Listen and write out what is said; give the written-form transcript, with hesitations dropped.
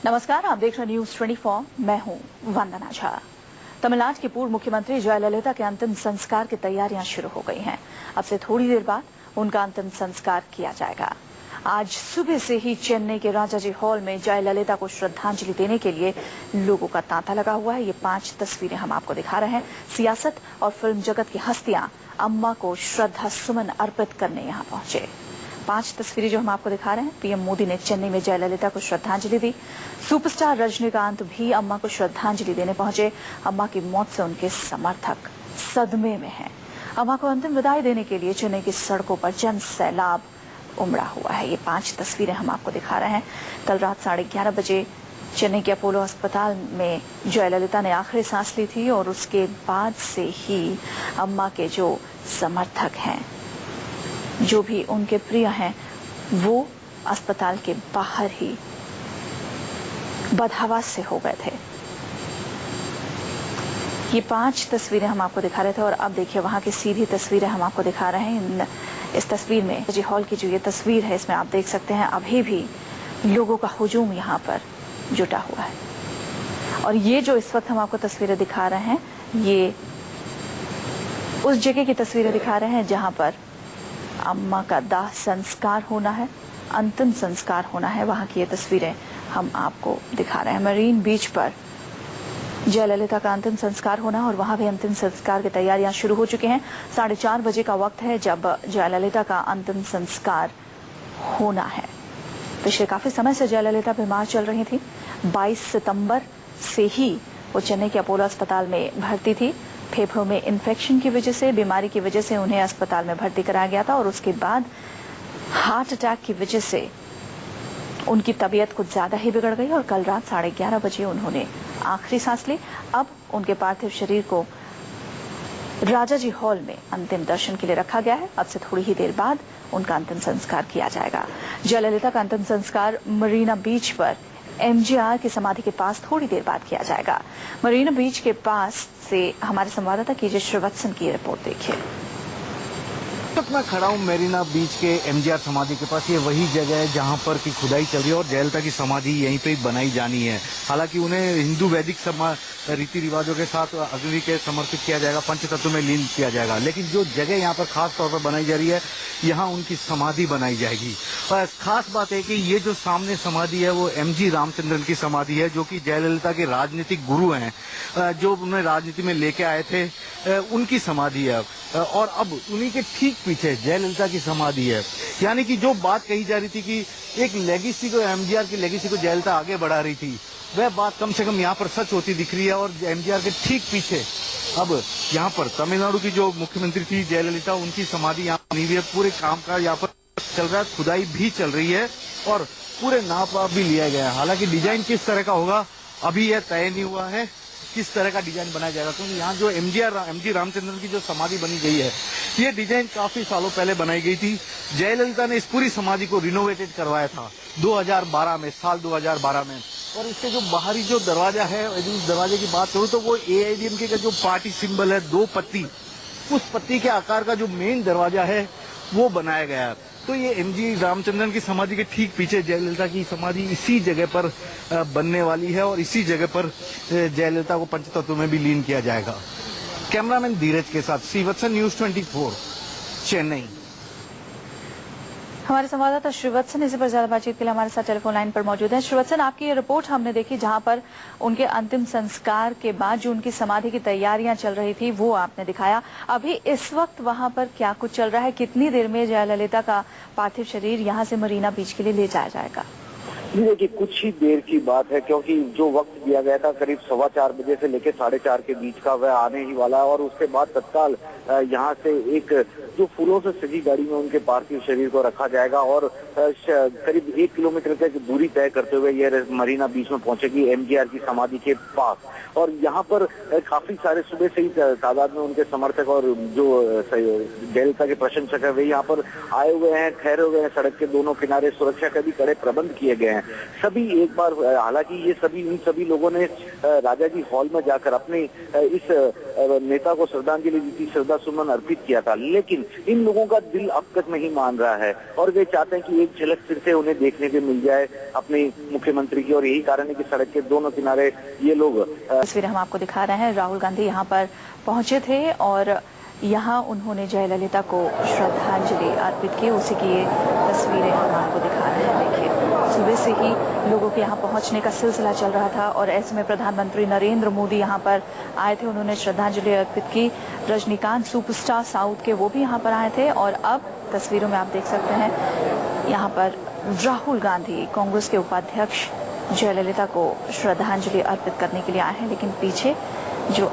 नमस्कार, आप देख रहे हैं न्यूज 24। मैं हूं वंदना झा। तमिलनाडु की पूर्व मुख्यमंत्री जयललिता के अंतिम संस्कार की तैयारियां शुरू हो गई हैं। अब से थोड़ी देर बाद उनका अंतिम संस्कार किया जाएगा। आज सुबह से ही चेन्नई के राजाजी हॉल में जयललिता को श्रद्धांजलि देने के लिए लोगों का तांता लगा हुआ है। ये 5 तस्वीरें हम आपको दिखा रहे हैं। सियासत और फिल्म जगत की हस्तियां अम्मा को श्रद्धा सुमन अर्पित करने यहाँ पहुंचे। 5 तस्वीरें जो हम आपको दिखा रहे हैं। पीएम मोदी ने चेन्नई में जयललिता को श्रद्धांजलि दी। सुपरस्टार रजनीकांत भी अम्मा को श्रद्धांजलि देने पहुंचे। अम्मा की मौत से उनके समर्थक सदमे में हैं। अम्मा को अंतिम विदाई देने के लिए चेन्नई की सड़कों पर जन सैलाब उमड़ा हुआ है। ये 5 तस्वीरें हम आपको दिखा रहे हैं। कल रात 11:30 बजे चेन्नई के अपोलो अस्पताल में जयललिता ने आखिरी सांस ली थी और उसके बाद से ही अम्मा के जो समर्थक हैं, जो भी उनके प्रिय हैं, वो अस्पताल के बाहर ही बदहवास से हो गए थे। ये 5 तस्वीरें हम आपको दिखा रहे थे और अब देखिए वहां की सीधी तस्वीरें हम आपको दिखा रहे हैं। इस तस्वीर में जी हॉल की जो ये तस्वीर है, इसमें आप देख सकते हैं अभी भी लोगों का हुजूम यहाँ पर जुटा हुआ है। और ये जो इस वक्त हम आपको तस्वीरें दिखा रहे हैं, ये उस जगह की तस्वीरें दिखा रहे हैं जहां पर अम्मा का दाह संस्कार होना है, अंतिम संस्कार होना है। वहां की ये तस्वीरें हम आपको दिखा रहे हैं। मरीन बीच पर जयललिता का अंतिम संस्कार होना और वहां भी अंतिम संस्कार की तैयारियां शुरू हो चुकी हैं। 4:30 बजे का वक्त है जब जयललिता का अंतिम संस्कार होना है। पिछले काफी समय से जयललिता बीमार चल रही थी। 22 सितंबर से ही वो चेन्नई के अपोलो अस्पताल में भर्ती थी। फेफड़ों में इन्फेक्शन की वजह से, बीमारी की वजह से उन्हें अस्पताल में भर्ती कराया गया था और उसके बाद हार्ट अटैक की वजह से उनकी तबीयत कुछ ज्यादा ही बिगड़ गई और कल रात 11:30 बजे उन्होंने आखिरी सांस ली। अब उनके पार्थिव शरीर को राजाजी हॉल में अंतिम दर्शन के लिए रखा गया है। अब से थोड़ी ही देर बाद उनका अंतिम संस्कार किया जाएगा। जयललिता का अंतिम संस्कार मरीना बीच पर एमजीआर की समाधि के पास थोड़ी देर बाद किया जाएगा। मरीना बीच के पास से हमारे संवाददाता कीजिए श्रीवत्सन की रिपोर्ट देखिए। मैं खड़ा हूँ मरीना बीच के एमजीआर समाधि के पास। ये वही जगह है जहाँ पर की खुदाई चल रही है और जयललिता की समाधि यहीं पे बनाई जानी है। हालांकि उन्हें हिंदू वैदिक रीति रिवाजों के साथ अग्नि के समर्पित किया जाएगा, पंचतत्व में लीन किया जाएगा। लेकिन जो जगह यहाँ पर खास तौर पर बनाई जा रही है, यहाँ उनकी समाधि बनाई जाएगी। और खास बात है कि ये जो सामने समाधि है वो एमजी रामचंद्रन की समाधि है, जो कि जयललिता के राजनीतिक गुरु हैं, जो उन्हें राजनीति में लेके आए थे, उनकी समाधि है। और अब उन्हीं के ठीक पीछे जयललिता की समाधि है। यानी कि जो बात कही जा रही थी कि एक लेगेसी को, एमजीआर की लेगेसी को जयललिता आगे बढ़ा रही थी, वह बात कम से कम यहाँ पर सच होती दिख रही है। और एमजीआर के ठीक पीछे अब यहाँ पर तमिलनाडु की जो मुख्यमंत्री थी जयललिता, उनकी समाधि यहाँ बनी हुई है। पूरे काम का यहाँ पर चल रहा है, खुदाई भी चल रही है और पूरे नाप भी लिया गया है। हालांकि डिजाइन किस तरह का होगा अभी यह तय नहीं हुआ है, किस तरह का डिजाइन बनाया जाएगा, क्योंकि यहाँ जो एमजी रामचंद्रन की जो समाधि बनी गई है, ये डिजाइन काफी सालों पहले बनाई गई थी। जयललिता ने इस पूरी समाधि को रिनोवेटेड करवाया था 2012 में, साल 2012 में। और इसके जो बाहरी जो दरवाजा है, यदि उस दरवाजे की बात करूँ तो वो एआईएडीएमके का जो पार्टी सिंबल है, 2 पत्ती, उस पत्ती के आकार का जो मेन दरवाजा है वो बनाया गया है। तो ये एमजी रामचंद्रन की समाधि के ठीक पीछे जयललिता की समाधि इसी जगह पर बनने वाली है और इसी जगह पर जयललिता को पंचतत्व में भी लीन किया जाएगा। कैमरामैन धीरज के साथ श्रीवत्सन, न्यूज 24, चेन्नई। हमारे संवाददाता श्रीवत्सन इसी पर ज्यादा बातचीत के लिए हमारे साथ टेलीफोन लाइन पर मौजूद हैं। श्रीवत्सन, आपकी ये रिपोर्ट हमने देखी जहां पर उनके अंतिम संस्कार के बाद जो उनकी समाधि की तैयारियां चल रही थी वो आपने दिखाया। अभी इस वक्त वहां पर क्या कुछ चल रहा है? कितनी देर में जयललिता का पार्थिव शरीर यहां से मरीना बीच के लिए ले जाया जाएगा? देखिए, कुछ ही देर की बात है, क्योंकि जो वक्त दिया गया था करीब 4:15 बजे से लेकर 4:30 के बीच का, वह आने ही वाला है। और उसके बाद तत्काल यहाँ से एक जो फूलों से सजी गाड़ी में उनके पार्थिव शरीर को रखा जाएगा और करीब 1 किलोमीटर तक दूरी तय करते हुए ये मरीना बीच में पहुंचेगी एमजीआर की समाधि के पास। और यहाँ पर काफी सारे सुबह से ही तादाद में उनके समर्थक और जो जयललिता के प्रशंसक है वे यहाँ पर आए हुए हैं, ठहरे हुए हैं। सड़क के दोनों किनारे सुरक्षा के भी कड़े प्रबंध किए गए हैं। हैं। सभी एक बार, हालांकि ये इन सभी लोगों ने राजा जी हॉल में जाकर अपने इस नेता को श्रद्धांजलि दी थी, श्रद्धा सुमन अर्पित किया था, लेकिन इन लोगों का दिल अब तक नहीं मान रहा है और वे चाहते हैं कि एक झलक फिर से उन्हें देखने को मिल जाए अपने मुख्यमंत्री की। और यही कारण है कि सड़क के दोनों किनारे ये लोग तस्वीरें हम आपको दिखा रहे हैं। राहुल गांधी यहाँ पर पहुंचे थे और यहाँ उन्होंने जयललिता को श्रद्धांजलि अर्पित की। उसी की ये तस्वीरें हम आपको दिखा रहे हैं। देखिए, सुबह से ही लोगों के यहाँ पहुंचने का सिलसिला चल रहा था और ऐसे में प्रधानमंत्री नरेंद्र मोदी यहाँ पर आए थे, उन्होंने श्रद्धांजलि अर्पित की। रजनीकांत सुपरस्टार साउथ के वो भी यहाँ पर आए थे और अब तस्वीरों में आप देख सकते हैं यहाँ पर राहुल गांधी कांग्रेस के उपाध्यक्ष जयललिता को श्रद्धांजलि अर्पित करने के लिए आए हैं, लेकिन पीछे जो